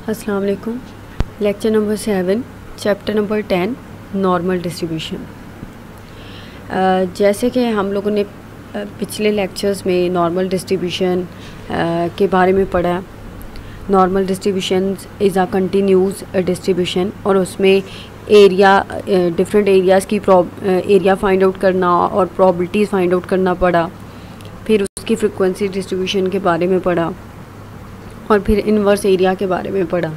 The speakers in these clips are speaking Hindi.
अस्सलाम वालेकुम। Lecture number 7 chapter number 10 normal distribution. जैसे कि हम लोगों ने पिछले लेक्चर्स में नॉर्मल डिस्ट्रीब्यूशन के बारे में पढ़ा। Normal distribution is a continuous distribution और उसमें एरिया डिफरेंट एरियाज़ की एरिया फाइंड आउट करना और प्रॉबिलिटीज़ फाइंड आउट करना पड़ा। फिर उसकी फ्रीक्वेंसी डिस्ट्रीब्यूशन के बारे में पढ़ा और फिर इन्वर्स एरिया के बारे में पढ़ा।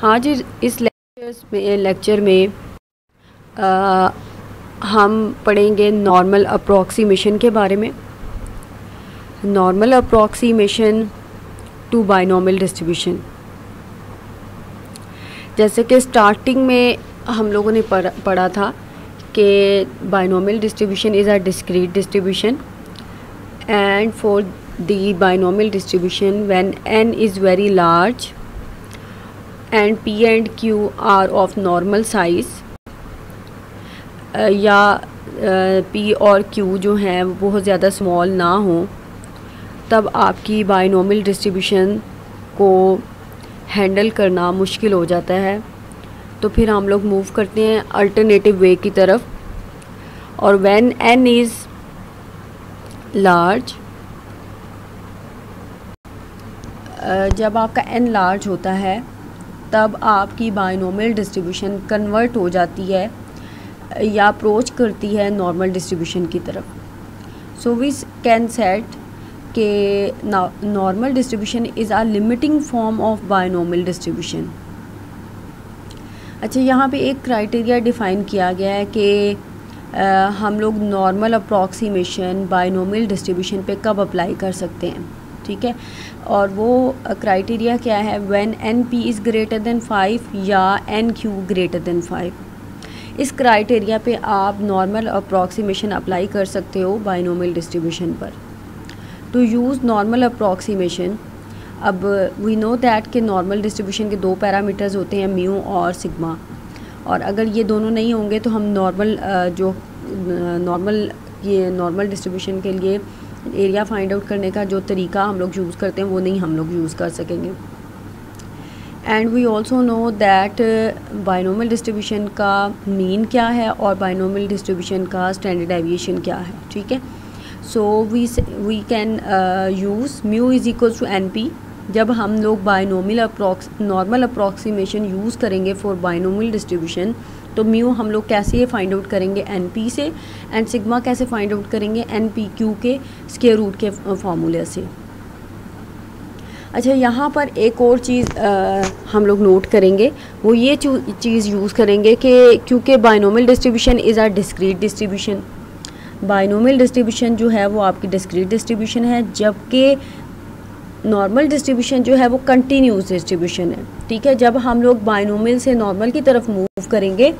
आज इस लेक्चर में हम पढ़ेंगे नॉर्मल अप्रॉक्सीमेशन के बारे में। Normal approximation to binomial distribution. जैसे कि स्टार्टिंग में हम लोगों ने पढ़ा था कि binomial distribution is a discrete distribution and for the binomial distribution when n is very large and p and q are of normal size या p और q जो हैं वो बहुत ज़्यादा स्मॉल ना हो, तब आपकी बाइनॉमियल डिस्ट्रीब्यूशन को हैंडल करना मुश्किल हो जाता है। तो फिर हम लोग मूव करते हैं अल्टरनेटिव वे की तरफ। और when n is लार्ज, जब आपका n लार्ज होता है तब आपकी बाइनॉमियल डिस्ट्रीब्यूशन कन्वर्ट हो जाती है या अप्रोच करती है नॉर्मल डिस्ट्रीब्यूशन की तरफ। सो वी कैन सेट कि normal distribution is a limiting form of binomial distribution. अच्छा, यहाँ पे एक क्राइटेरिया डिफ़ाइन किया गया है कि हम लोग नॉर्मल अप्रॉक्सीमेशन बाइनॉमियल डिस्ट्रीब्यूशन पे कब अप्लाई कर सकते हैं, ठीक है। और वो क्राइटेरिया क्या है, when an P is greater than 5 या एन क्यू ग्रेटर देन 5। इस क्राइटेरिया पे आप नॉर्मल अप्रॉक्सीमेशन अप्लाई कर सकते हो बाइनॉमियल डिस्ट्रीब्यूशन पर। टू यूज़ नॉर्मल अप्रॉक्सीमेशन, अब वी नो दैट कि नॉर्मल डिस्ट्रीब्यूशन के दो पैरामीटर्स होते हैं, म्यू और सिग्मा। और अगर ये दोनों नहीं होंगे तो हम नॉर्मल डिस्ट्रीब्यूशन के लिए एरिया फाइंड आउट करने का जो तरीका हम लोग यूज़ करते हैं वो नहीं हम लोग यूज़ कर सकेंगे। And we also know that binomial distribution का मीन क्या है और बाइनॉमियल डिस्ट्रीब्यूशन का स्टैंडर्ड डेविएशन क्या है, ठीक है। So we can use mu is equals to N P. जब हम लोग नॉर्मल अप्रॉक्सीमेशन यूज़ करेंगे फॉर बाइनॉमियल डिस्ट्रीब्यूशन तो म्यू हम लोग कैसे फाइंड आउट करेंगे, एन पी से, एंड सिग्मा कैसे फाइंड आउट करेंगे, एन पी क्यू के स्क्वायर रूट के फॉर्मूले से। अच्छा, यहाँ पर एक और चीज़ हम लोग नोट करेंगे, वो ये चीज़ यूज़ करेंगे कि क्योंकि binomial distribution is a discrete distribution. Binomial distribution जो है वो आपकी डिस्क्रीट डिस्ट्रीब्यूशन है, जबकि नॉर्मल डिस्ट्रीब्यूशन जो है वो कंटिन्यूस डिस्ट्रीब्यूशन है, ठीक है। जब हम लोग बाइनॉमियल से नॉर्मल की तरफ मूव करेंगे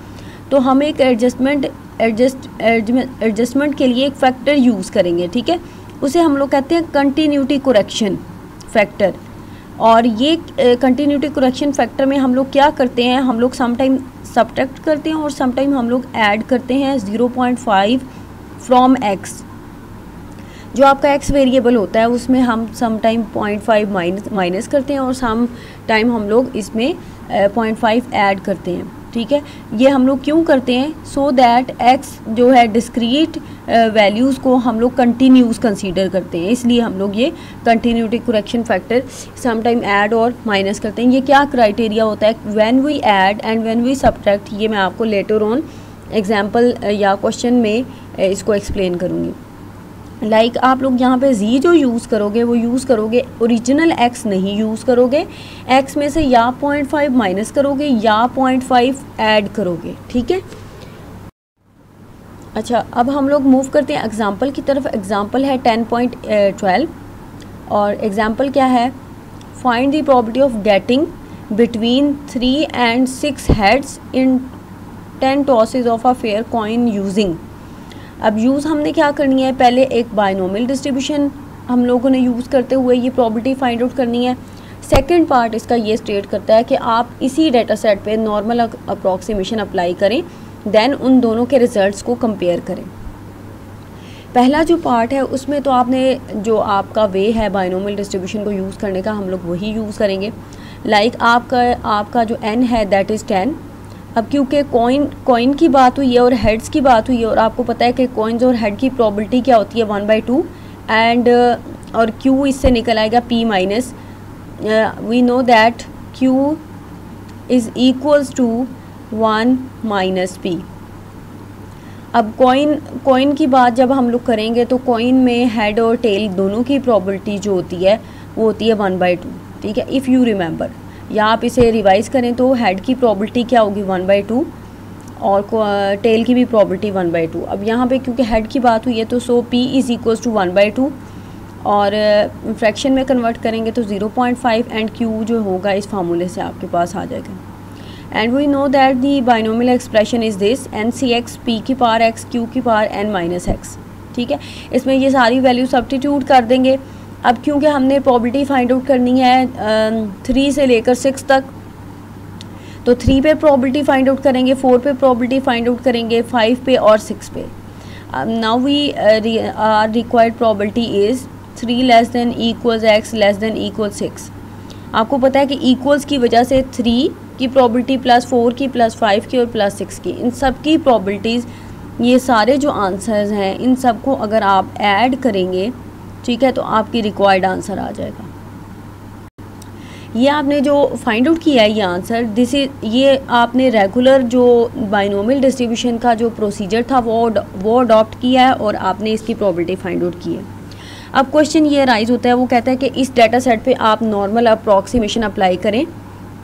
तो हम एक एडजस्टमेंट के लिए एक फैक्टर यूज़ करेंगे, ठीक है। उसे हम लोग कहते हैं कंटिन्यूटी करेक्शन फैक्टर। और ये कंटिन्यूटी करेक्शन फैक्टर में हम लोग क्या करते हैं, हम लोग समटाइम सब्ट्रैक्ट करते हैं और समटाइम हम लोग ऐड करते हैं 0.5 फ्रॉम एक्स। जो आपका एक्स वेरिएबल होता है उसमें हम सम टाइम 0.5 माइनस करते हैं और सम टाइम हम लोग इसमें 0.5 ऐड करते हैं, ठीक है। ये हम लोग क्यों करते हैं, सो दैट एक्स जो है डिस्क्रीट वैल्यूज़ को हम लोग कंटिन्यूस कंसीडर करते हैं, इसलिए हम लोग ये continuity correction factor some time add और माइनस करते हैं। ये क्या क्राइटेरिया होता है, when we add and when we subtract. ये मैं आपको लेटर ऑन एग्जाम्पल या क्वेश्चन में इसको एक्सप्लेन करूँगी। लाइक आप लोग यहाँ पे जी जो यूज़ करोगे वो यूज़ करोगे ओरिजिनल एक्स नहीं यूज़ करोगे, एक्स में से या 0.5 माइनस करोगे या 0.5 ऐड करोगे, ठीक है। अच्छा, अब हम लोग मूव करते हैं एग्जाम्पल की तरफ। एग्जाम्पल है 10.12 और एग्जाम्पल क्या है, find the probability of getting between 3 and 6 heads in 10 tosses of a fair coin using. अब यूज़ हमने क्या करनी है, पहले एक बाइनॉमियल डिस्ट्रीब्यूशन हम लोगों ने यूज़ करते हुए ये प्रॉबिलिटी फाइंड आउट करनी है। सेकंड पार्ट इसका ये स्टेट करता है कि आप इसी डेटा सेट पे नॉर्मल अप्रॉक्सीमेशन अप्लाई करें, देन उन दोनों के रिजल्ट्स को कंपेयर करें। पहला जो पार्ट है उसमें तो आपने जो आपका वे है बाइनॉमियल डिस्ट्रीब्यूशन को यूज़ करने का हम लोग वही यूज़ करेंगे। लाइक आपका जो n है दैट इज़ 10। अब क्योंकि कॉइन की बात हुई है और हेड्स की बात हुई है, और आपको पता है कि कॉइन्स और हेड की प्रोबेबिलिटी क्या होती है 1/2 एंड और q इससे निकल आएगा p minus, we know that q is equals to 1 minus p। अब कॉइन की बात जब हम लोग करेंगे तो कॉइन में हेड और टेल दोनों की प्रोबेबिलिटी जो होती है वो होती है 1/2, ठीक है, इफ़ यू रिमेंबर। या आप इसे रिवाइज़ करें तो हेड की प्रोबेबिलिटी क्या होगी 1/2 और टेल की भी प्रोबेबिलिटी 1/2। अब यहाँ पे क्योंकि हेड की बात हुई है तो सो p इज़ इक्वल्स टू 1/2 और फ्रैक्शन में कन्वर्ट करेंगे तो 0.5 एंड q जो होगा इस फार्मूले से आपके पास आ जाएगा। And we know that the binomial expression is this NCX p की पावर x q की पावर n माइनस x, ठीक है। इसमें ये सारी वैल्यू सब्स्टिट्यूट कर देंगे। अब क्योंकि हमने प्रोबेबिलिटी फाइंड आउट करनी है 3 से लेकर 6 तक, तो 3 पे प्रोबेबिलिटी फाइंड आउट करेंगे, 4 पे प्रोबेबिलिटी फाइंड आउट करेंगे, 5 पे और 6 पे। Now we are required probability is 3 less than equals x less than equal 6। आपको पता है कि इक्वल्स की वजह से 3 की प्रोबेबिलिटी प्लस 4 की प्लस 5 की और प्लस 6 की, इन सब की प्रोबेबिलिटीज़, ये सारे जो आंसर्स हैं इन सब को अगर आप ऐड करेंगे, ठीक है, तो आपकी रिक्वायर्ड आंसर आ जाएगा। ये आपने जो फाइंड आउट किया है ये आंसर, दिस इज ये आपने रेगुलर जो बाइनोमियल डिस्ट्रीब्यूशन का जो प्रोसीजर था वो अडॉप्ट किया है और आपने इसकी प्रोबेबिलिटी फाइंड आउट की है। अब क्वेश्चन ये राइज होता है, वो कहता है कि इस डाटा सेट पे आप नॉर्मल अप्रॉक्सीमेशन अप्लाई करें,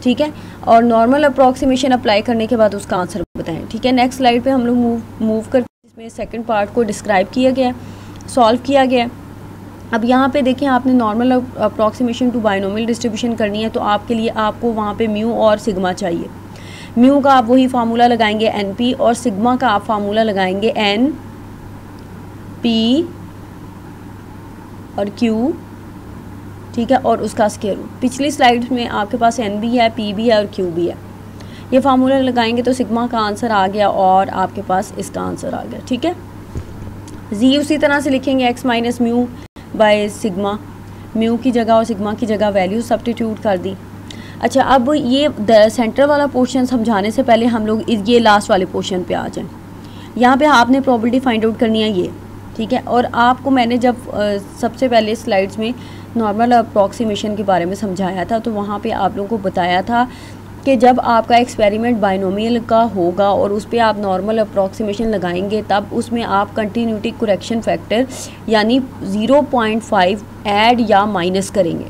ठीक है, और नॉर्मल अप्रॉक्सीमेशन अप्लाई करने के बाद उसका आंसर बताएं, ठीक है। नेक्स्ट स्लाइड पे हम लोग मूव करते हैं, इसमें सेकंड पार्ट को डिस्क्राइब किया गया है, सॉल्व किया गया है। अब यहाँ पे देखें, आपने normal approximation to binomial distribution करनी है तो आपके लिए आपको वहाँ पे म्यू और सिग्मा चाहिए। म्यू का आप वही फार्मूला लगाएंगे NP और सिग्मा का आप फार्मूला लगाएंगे NP और Q, ठीक है, और उसका स्क्वायर रूट। पिछली स्लाइड में आपके पास N भी है, P भी है और Q भी है। ये फार्मूला लगाएंगे तो सिग्मा का आंसर आ गया और आपके पास इसका आंसर आ गया, ठीक है। जी उसी तरह से लिखेंगे x minus mu by sigma, mu की जगह और सिग्मा की जगह वैल्यू सब्स्टिट्यूट कर दी। अच्छा, अब ये सेंटर वाला पोर्शन समझाने से पहले हम लोग ये लास्ट वाले पोर्शन पे आ जाएं। यहाँ पे आपने प्रोबेबिलिटी फाइंड आउट करनी है ये, ठीक है, और आपको मैंने जब सबसे पहले स्लाइड्स में नॉर्मल अप्रॉक्सीमेशन के बारे में समझाया था तो वहाँ पे आप लोगों को बताया था कि जब आपका एक्सपेरिमेंट बाइनोमियल का होगा और उस पर आप नॉर्मल अप्रॉक्सीमेशन लगाएंगे तब उसमें आप कंटिन्यूटी करेक्शन फैक्टर यानी 0.5 ऐड या माइनस करेंगे।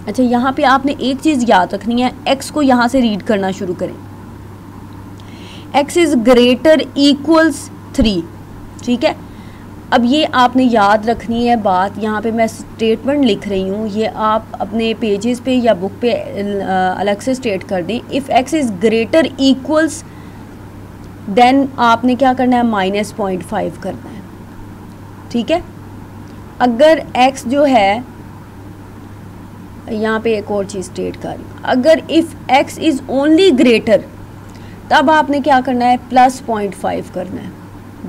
अच्छा, यहाँ पे आपने एक चीज़ याद रखनी है, x को यहाँ से रीड करना शुरू करें, x इज़ ग्रेटर इक्वल्स 3, ठीक है। अब ये आपने याद रखनी है बात, यहाँ पे मैं स्टेटमेंट लिख रही हूँ, ये आप अपने पेजेस पे या बुक पे अलग से स्टेट कर दें। If x is greater equals than आपने क्या करना है, -0.5 करना है, ठीक है। अगर x जो है, यहाँ पे एक और चीज़ स्टेट कर रही हूँ, अगर if x is only greater तब आपने क्या करना है, +0.5 करना है।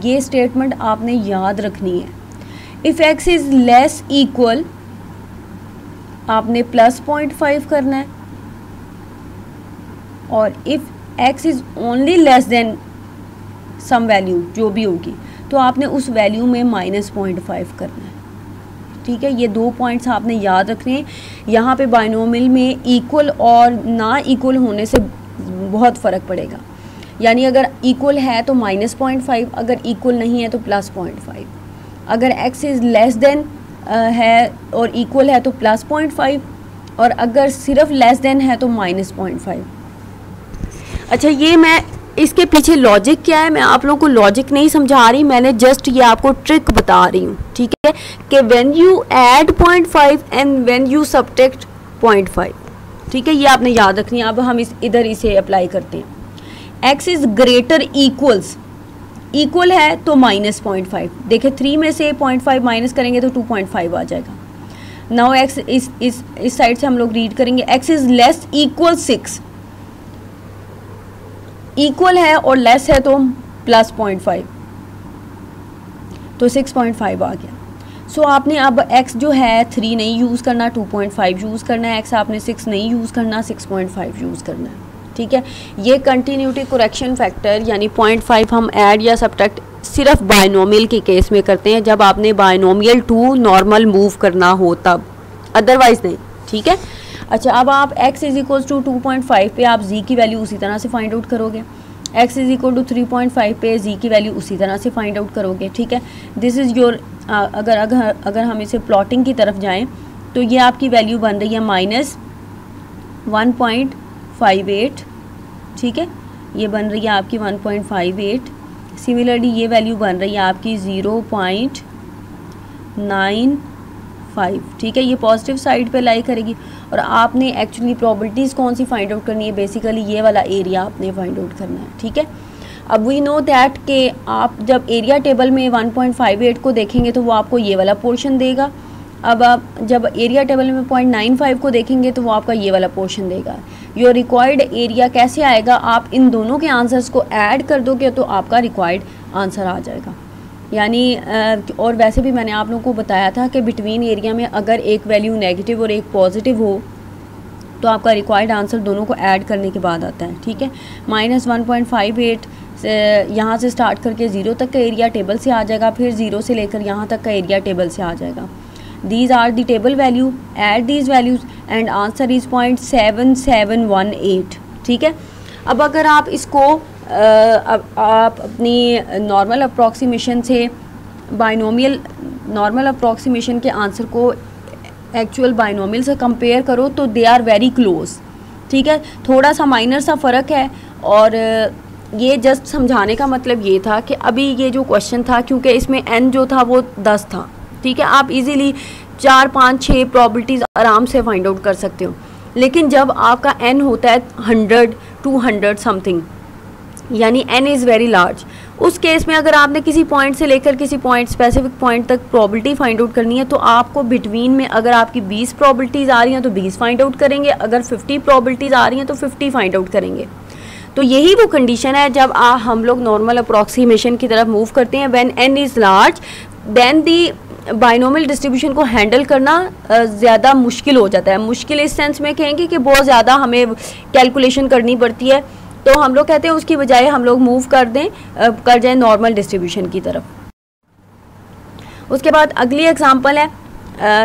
ये स्टेटमेंट आपने याद रखनी है। If x is less equal आपने +0.5 करना है, और if x is only less than some value जो भी होगी तो आपने उस वैल्यू में -0.5 करना है, ठीक है। ये 2 पॉइंट्स आपने याद रखने हैं। यहाँ पे बाइनोमियल में इक्वल और ना इक्वल होने से बहुत फ़र्क पड़ेगा, यानी अगर इक्वल है तो -0.5, अगर इक्वल नहीं है तो +0.5। अगर x इज़ लेस देन है और इक्वल है तो +0.5, और अगर सिर्फ लेस देन है तो -0.5। अच्छा, ये मैं इसके पीछे लॉजिक क्या है, मैं आप लोगों को लॉजिक नहीं समझा रही, मैंने जस्ट ये आपको ट्रिक बता रही हूँ, ठीक है, कि when you add 0.5 and when you subtract 0.5, ठीक है, ये आपने याद रखनी है। अब हम इधर इसे अप्लाई करते हैं। x is greater equals, equal है तो -0.5, देखिए 3 में से 0.5 माइनस करेंगे तो 2.5 आ जाएगा। नाउ x इस साइड से हम लोग रीड करेंगे, x is less equal 6, equal है और लेस है तो +0.5, तो 6.5 आ गया। सो आपने अब x जो है 3 नहीं यूज़ करना, 2.5 यूज़ करना है, x आपने 6 नहीं यूज़ करना, 6.5 यूज़ करना है, ठीक है। ये कंटिन्यूटी करेक्शन फैक्टर यानी 0.5 हम ऐड या सब्ट्रैक्ट सिर्फ बायनोमियल के केस में करते हैं, जब आपने बायनोमियल टू नॉर्मल मूव करना हो तब, अदरवाइज़ नहीं, ठीक है। अच्छा, अब आप x इज इक्वल टू 2.5 पे आप z की वैल्यू उसी तरह से फाइंड आउट करोगे, x इज इक्वल टू 3.5 पे z की वैल्यू उसी तरह से फाइंड आउट करोगे, ठीक है। दिस इज़ योर, अगर हम इसे प्लॉटिंग की तरफ जाएं तो ये आपकी वैल्यू बन रही है -1.58, ठीक है, ये बन रही है आपकी 1.58। सिमिलरली ये वैल्यू बन रही है आपकी 0.95, ठीक है, ये पॉजिटिव साइड पे लाई करेगी। और आपने एक्चुअली प्रॉपर्टीज़ कौन सी फाइंड आउट करनी है, बेसिकली ये वाला एरिया आपने फाइंड आउट करना है, ठीक है। अब वी नो दैट कि आप जब एरिया टेबल में 1.58 को देखेंगे तो वो आपको ये वाला पोर्शन देगा। अब आप जब एरिया टेबल में 0.95 को देखेंगे तो वो आपका ये वाला पोर्शन देगा। योर रिक्वायर्ड एरिया कैसे आएगा, आप इन दोनों के आंसर्स को ऐड कर दोगे तो आपका रिक्वायर्ड आंसर आ जाएगा। यानी और वैसे भी मैंने आप लोगों को बताया था कि बिटवीन एरिया में अगर एक वैल्यू नेगेटिव और एक पॉजिटिव हो तो आपका रिक्वायर्ड आंसर दोनों को ऐड करने के बाद आता है, ठीक है। -1.58 यहाँ से स्टार्ट करके 0 तक का एरिया टेबल से आ जाएगा, फिर 0 से लेकर यहाँ तक का एरिया टेबल से आ जाएगा। These are the table value, add these values and answer is 0.7718, ठीक है। अब अगर आप इसको आप अपनी नॉर्मल अप्रॉक्सीमेशन से बाइनोमियल नॉर्मल अप्रॉक्सीमेशन के आंसर को एक्चुअल बाइनोमियल से कंपेयर करो तो दे आर वेरी क्लोज, ठीक है। थोड़ा सा माइनर सा फ़र्क है, और ये जस्ट समझाने का मतलब ये था कि अभी ये जो क्वेश्चन था क्योंकि इसमें n जो था वो 10 था, ठीक है, आप इजीली 4, 5, 6 प्रॉपर्टीज़ आराम से फाइंड आउट कर सकते हो। लेकिन जब आपका n होता है 100, 200 समथिंग, यानी n इज़ वेरी लार्ज, उस केस में अगर आपने किसी पॉइंट से लेकर किसी पॉइंट स्पेसिफिक पॉइंट तक प्रॉपर्टी फाइंड आउट करनी है तो आपको बिटवीन में अगर आपकी 20 प्रॉपर्टीज़ आ रही हैं तो 20 फाइंड आउट करेंगे, अगर 50 प्रॉपर्टीज़ आ रही हैं तो 50 फाइंड आउट करेंगे। तो यही वो कंडीशन है जब हम लोग नॉर्मल अप्रॉक्सीमेशन की तरफ मूव करते हैं। When n is large then the binomial distribution को हैंडल करना ज़्यादा मुश्किल हो जाता है। मुश्किल इस सेंस में कहेंगे कि बहुत ज़्यादा हमें कैलकुलेशन करनी पड़ती है, तो हम लोग कहते हैं उसकी बजाय हम लोग मूव कर जाएं नॉर्मल डिस्ट्रीब्यूशन की तरफ। उसके बाद अगली एग्जांपल है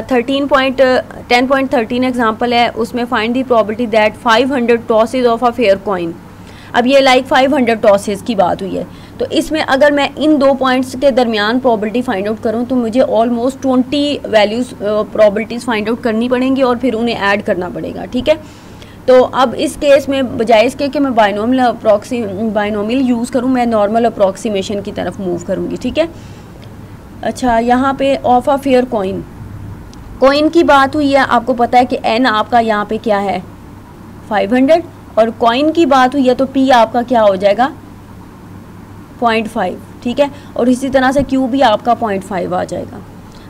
10.13 एग्जांपल है, उसमें find the property that 500 tosses of a fair coin. अब ये लाइक 500 टॉसेज की बात हुई है, तो इसमें अगर मैं इन दो पॉइंट्स के दरमियान प्रॉपर्टी फाइंड आउट करूं तो मुझे almost 20 values properties find out करनी पड़ेंगी और फिर उन्हें ऐड करना पड़ेगा, ठीक है। तो अब इस केस में बजाय इसके कि मैं बाइनोमियल यूज़ करूं, मैं नॉर्मल अप्रॉक्सीमेशन की तरफ मूव करूंगी, ठीक है। अच्छा, यहाँ पे ऑफ अ फेयर कॉइन की बात हुई है, आपको पता है कि n आपका यहाँ पे क्या है 500, और कॉइन की बात हुई है तो p आपका क्या हो जाएगा 0.5, ठीक है, और इसी तरह से q भी आपका 0.5 आ जाएगा।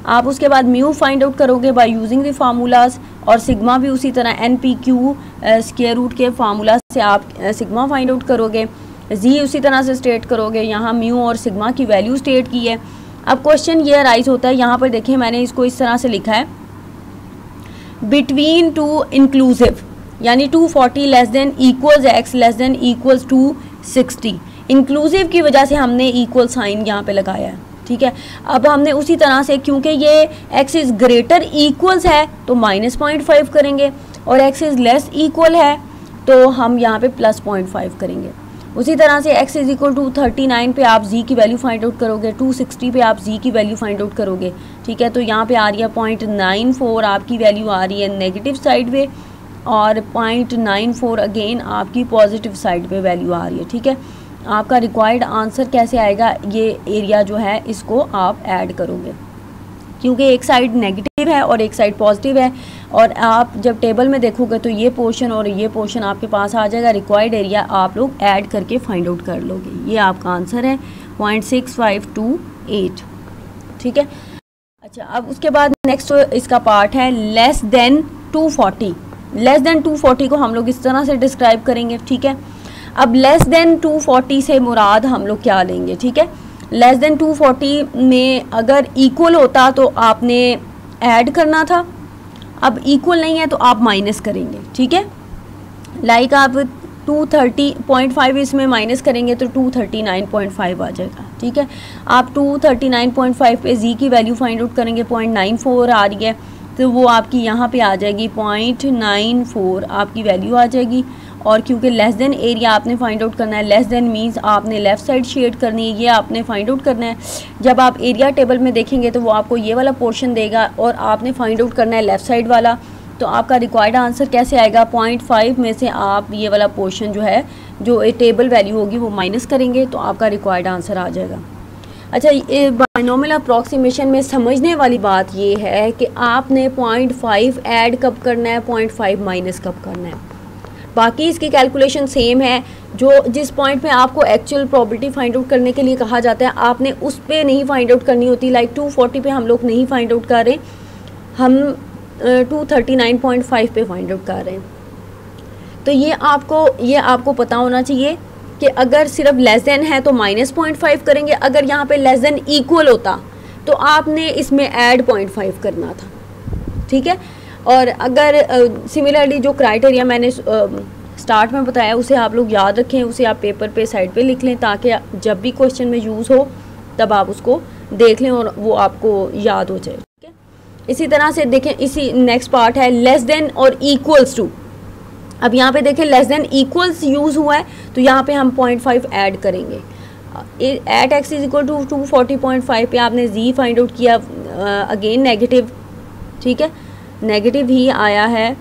आप उसके बाद म्यू फाइंड आउट करोगे बाय यूजिंग द फार्मूलाज, और सिग्मा भी उसी तरह NPQ स्क्वायर रूट के फार्मूला से आप सिग्मा फाइंड आउट करोगे, जी उसी तरह से स्टेट करोगे। यहाँ म्यू और सिग्मा की वैल्यू स्टेट की है। अब क्वेश्चन ये राइज होता है, यहाँ पर देखिए मैंने इसको इस तरह से लिखा है, बिटवीन टू इंक्लूसिव, यानी 240 less than equals x less than equals to 60। Inclusive की वजह से हमने इक्वल साइन यहाँ पे लगाया है, ठीक है। अब हमने उसी तरह से क्योंकि ये x इज़ ग्रेटर इक्वल्स है तो -0.5 करेंगे, और x इज़ लेस इक्वल है तो हम यहाँ पे +0.5 करेंगे। उसी तरह से x इज़ इक्वल टू 39 पे आप z की वैल्यू फाइंड आउट करोगे, 260 पे आप z की वैल्यू फाइंड आउट करोगे, ठीक है। तो यहाँ पे आ रही है 0.94 आपकी वैल्यू आ रही है नेगेटिव साइड पे, और 0.94 अगेन आपकी पॉजिटिव साइड पे वैल्यू आ रही है, ठीक है। आपका रिक्वायर्ड आंसर कैसे आएगा, ये एरिया जो है इसको आप ऐड करोगे, क्योंकि एक साइड नेगेटिव है और एक साइड पॉजिटिव है, और आप जब टेबल में देखोगे तो ये पोर्शन और ये पोर्शन आपके पास आ जाएगा। रिक्वायर्ड एरिया आप लोग ऐड करके फाइंड आउट कर लोगे। ये आपका आंसर है 0.6528, ठीक है। अच्छा, अब उसके बाद नेक्स्ट इसका पार्ट है लेस देन 240। लेस देन 240 को हम लोग इस तरह से डिस्क्राइब करेंगे, ठीक है। अब लेस देन 240 से मुराद हम लोग क्या लेंगे, ठीक है। लेस देन 240 में अगर इक्वल होता तो आपने ऐड करना था, अब इक्वल नहीं है तो आप माइनस करेंगे, ठीक है। लाइक आप 230.5 इसमें माइनस करेंगे तो 239.5 आ जाएगा, ठीक है। आप 239.5 पे जी की वैल्यू फाइंड आउट करेंगे, 0.94 आ रही है तो वो आपकी यहाँ पे आ जाएगी 0.94 आपकी वैल्यू आ जाएगी। और क्योंकि लेस देन एरिया आपने फाइंड आउट करना है, लेस देन मींस आपने लेफ़्ट साइड शेड करनी है, ये आपने फाइंड आउट करना है। जब आप एरिया टेबल में देखेंगे तो वो आपको ये वाला पोर्शन देगा और आपने फाइंड आउट करना है लेफ़्ट साइड वाला। तो आपका रिक्वायर्ड आंसर कैसे आएगा, 0.5 में से आप ये वाला पोर्शन जो है, जो टेबल वैल्यू होगी वो माइनस करेंगे तो आपका रिक्वायर्ड आंसर आ जाएगा। अच्छा, ये बाइनोमियल अप्रॉक्सीमेशन में समझने वाली बात ये है कि आपने 0.5 ऐड कब करना है, 0.5 माइनस कब करना है। बाकी इसकी कैलकुलेशन सेम है। जो जिस पॉइंट पे आपको एक्चुअल प्रोबेबिलिटी फाइंड आउट करने के लिए कहा जाता है, आपने उस पे नहीं फाइंड आउट करनी होती। लाइक 240 पे हम लोग नहीं फाइंड आउट कर रहे, हम 239.5 पे फाइंड आउट कर रहे हैं। तो ये आपको पता होना चाहिए कि अगर सिर्फ लेस देन है तो माइनस 0.5 करेंगे, अगर यहाँ पे लेस देन इक्वल होता तो आपने इसमें ऐड 0.5 करना था, ठीक है। और अगर सिमिलरली जो क्राइटेरिया मैंने स्टार्ट में बताया उसे आप लोग याद रखें, उसे आप पेपर पे साइड पे लिख लें ताकि जब भी क्वेश्चन में यूज़ हो तब आप उसको देख लें और वो आपको याद हो जाए, ठीक है। इसी तरह से देखें, इसी नेक्स्ट पार्ट है लेस देन और इक्वल्स टू। अब यहाँ पे देखें लेस देन इक्वल्स यूज़ हुआ है तो यहाँ पे हम 0.5 ऐड करेंगे। At X is equal to 240.5 पे आपने जी फाइंड आउट किया, अगेन नेगेटिव, ठीक है, नेगेटिव ही आया है।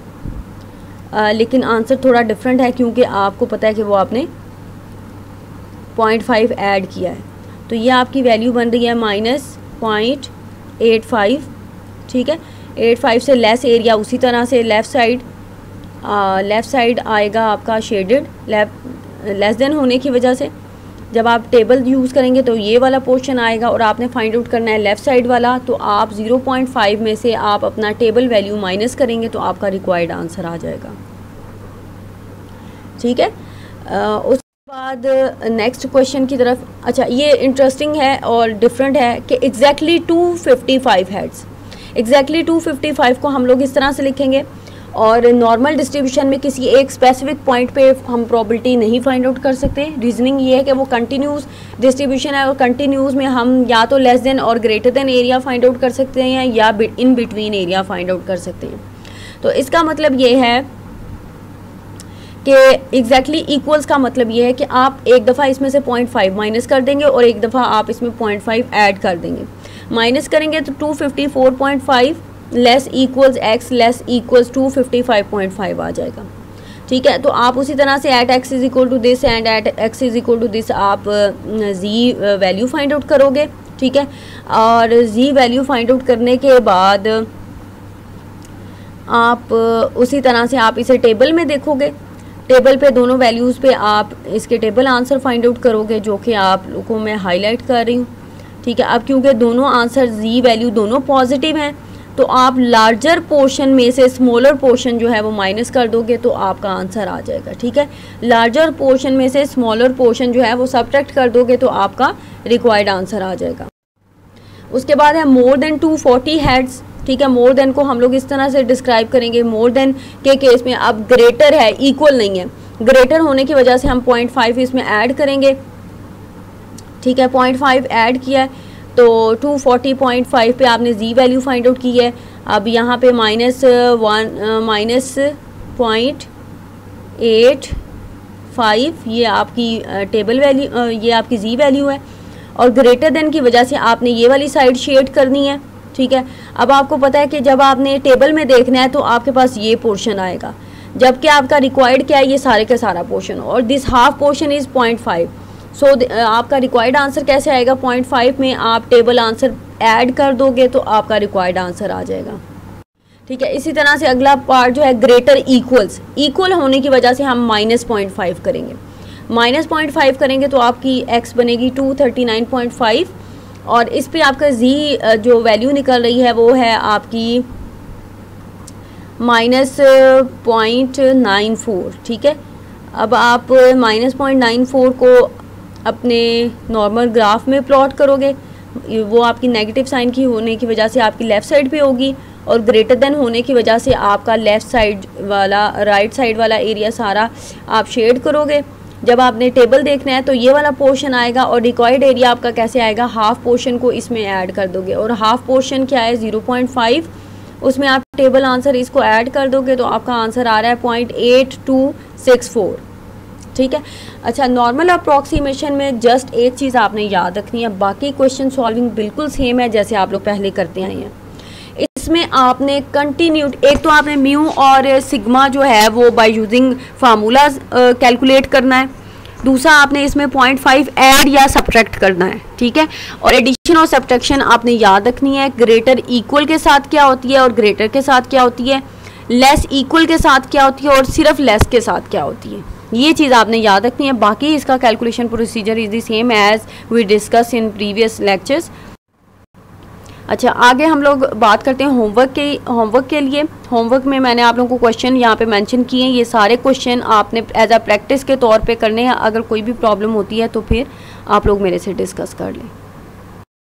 लेकिन आंसर थोड़ा डिफरेंट है क्योंकि आपको पता है कि वो आपने 0.5 ऐड किया है। तो ये आपकी वैल्यू बन रही है -0.85, ठीक है। 85 से लेस एरिया, उसी तरह से लेफ़्ट साइड आएगा आपका शेडेड लेस देन होने की वजह से। जब आप टेबल यूज़ करेंगे तो ये वाला पोर्शन आएगा और आपने फाइंड आउट करना है लेफ़्ट साइड वाला। तो आप 0.5 में से आप अपना टेबल वैल्यू माइनस करेंगे तो आपका रिक्वायर्ड आंसर आ जाएगा, ठीक है। उसके बाद नेक्स्ट क्वेश्चन की तरफ। अच्छा, ये इंटरेस्टिंग है और डिफरेंट है कि एग्जैक्टली 255 हेड्स, एग्जैक्टली 255 को हम लोग इस तरह से लिखेंगे। और नॉर्मल डिस्ट्रीब्यूशन में किसी एक स्पेसिफिक पॉइंट पे हम प्रोबेबिलिटी नहीं फाइंड आउट कर सकते। रीजनिंग ये है कि वो कंटिन्यूस डिस्ट्रीब्यूशन है और कंटिन्यूस में हम या तो लेस देन और greater than area find out कर सकते हैं या in between area find out कर सकते हैं। तो इसका मतलब ये है कि एग्जैक्टली इक्वल्स का मतलब ये है कि आप एक दफ़ा इसमें से 0.5 माइनस कर देंगे और एक दफ़ा आप इसमें 0.5 ऐड कर देंगे। माइनस करेंगे तो 254.5 less equals X less equals 255.5 आ जाएगा, ठीक है। तो आप उसी तरह से at X is equal to this and at X is equal to this आप जी वैल्यू फाइंड आउट करोगे, ठीक है। और जी वैल्यू फाइंड आउट करने के बाद आप उसी तरह से आप इसे टेबल में देखोगे, टेबल पे दोनों वैल्यूज़ पे आप इसके टेबल आंसर फाइंड आउट करोगे, जो कि आप लोगों को मैं हाईलाइट कर रही हूँ, ठीक है। अब क्योंकि दोनों आंसर जी वैल्यू दोनों पॉजिटिव हैं तो आप लार्जर पोर्शन में से स्मॉलर पोर्शन जो है वो माइनस कर दोगे तो आपका आंसर आ जाएगा, ठीक है। लार्जर पोर्शन में से स्मॉलर पोर्शन जो है वो सब्ट्रैक्ट कर दोगे तो आपका रिक्वायर्ड आंसर आ जाएगा। उसके बाद है मोर देन 240 हेड्स, ठीक है। मोर देन को हम लोग इस तरह से डिस्क्राइब करेंगे, मोर देन के केस में अब ग्रेटर है, इक्वल नहीं है। ग्रेटर होने की वजह से हम 0.5 इसमें ऐड करेंगे, ठीक है। 0.5 ऐड किया है तो 240.5 पे आपने जी वैल्यू फाइंड आउट की है। अब यहाँ पे -0.85 ये आपकी टेबल वैल्यू, ये आपकी जी वैल्यू है। और ग्रेटर देन की वजह से आपने ये वाली साइड शेड करनी है, ठीक है। अब आपको पता है कि जब आपने टेबल में देखना है तो आपके पास ये पोर्शन आएगा, जबकि आपका रिक्वायर्ड क्या है, ये सारे का सारा पोर्शन, और दिस हाफ पोर्शन इज़ 0.5। सो आपका रिक्वायर्ड आंसर कैसे आएगा, 0.5 में आप टेबल आंसर ऐड कर दोगे तो आपका रिक्वायर्ड आंसर आ जाएगा, ठीक है। इसी तरह से अगला पार्ट जो है ग्रेटर इक्वल्स, इक्वल होने की वजह से हम -0.5 करेंगे। -0.5 करेंगे तो आपकी x बनेगी 239.5 और इस पे आपका z जो वैल्यू निकल रही है वो है आपकी -0.94, ठीक है। अब आप -0.94 को अपने नॉर्मल ग्राफ में प्लॉट करोगे, वो आपकी नेगेटिव साइन की होने की वजह से आपकी लेफ़्ट साइड पे होगी, और ग्रेटर देन होने की वजह से आपका लेफ़्ट साइड वाला, राइट साइड वाला एरिया सारा आप शेड करोगे। जब आपने टेबल देखना है तो ये वाला पोर्शन आएगा, और रिक्वायर्ड एरिया आपका कैसे आएगा, हाफ पोर्शन को इसमें ऐड कर दोगे, और हाफ पोर्शन क्या है 0.5, उसमें आप टेबल आंसर इसको ऐड कर दोगे तो आपका आंसर आ रहा है 0.8264। ठीक है। अच्छा, नॉर्मल अप्रॉक्सीमेशन में जस्ट एक चीज़ आपने याद रखनी है, बाकी क्वेश्चन सॉल्विंग बिल्कुल सेम है जैसे आप लोग पहले करते आए हैं। इसमें आपने कंटिन्यूटी, एक तो आपने म्यू और सिग्मा जो है वो बाय यूजिंग फार्मूलाज कैलकुलेट करना है, दूसरा आपने इसमें 0.5 ऐड या सब्ट्रैक्ट करना है। ठीक है। और एडिशन और सब्ट्रैक्शन आपने याद रखनी है, ग्रेटर इक्वल के साथ क्या होती है और ग्रेटर के साथ क्या होती है, लेस इक्वल के साथ क्या होती है और सिर्फ लेस के साथ क्या होती है, ये चीज़ आपने याद रखनी है। बाकी इसका calculation procedure is the same as we discuss in previous lectures. अच्छा, आगे हम लोग बात करते हैं होमवर्क के लिए। होमवर्क में मैंने आप लोगों को क्वेश्चन यहाँ पे मेंशन किए हैं, ये सारे क्वेश्चन आपने एज अ प्रैक्टिस के तौर पे करने हैं। अगर कोई भी प्रॉब्लम होती है तो फिर आप लोग मेरे से डिस्कस कर लें।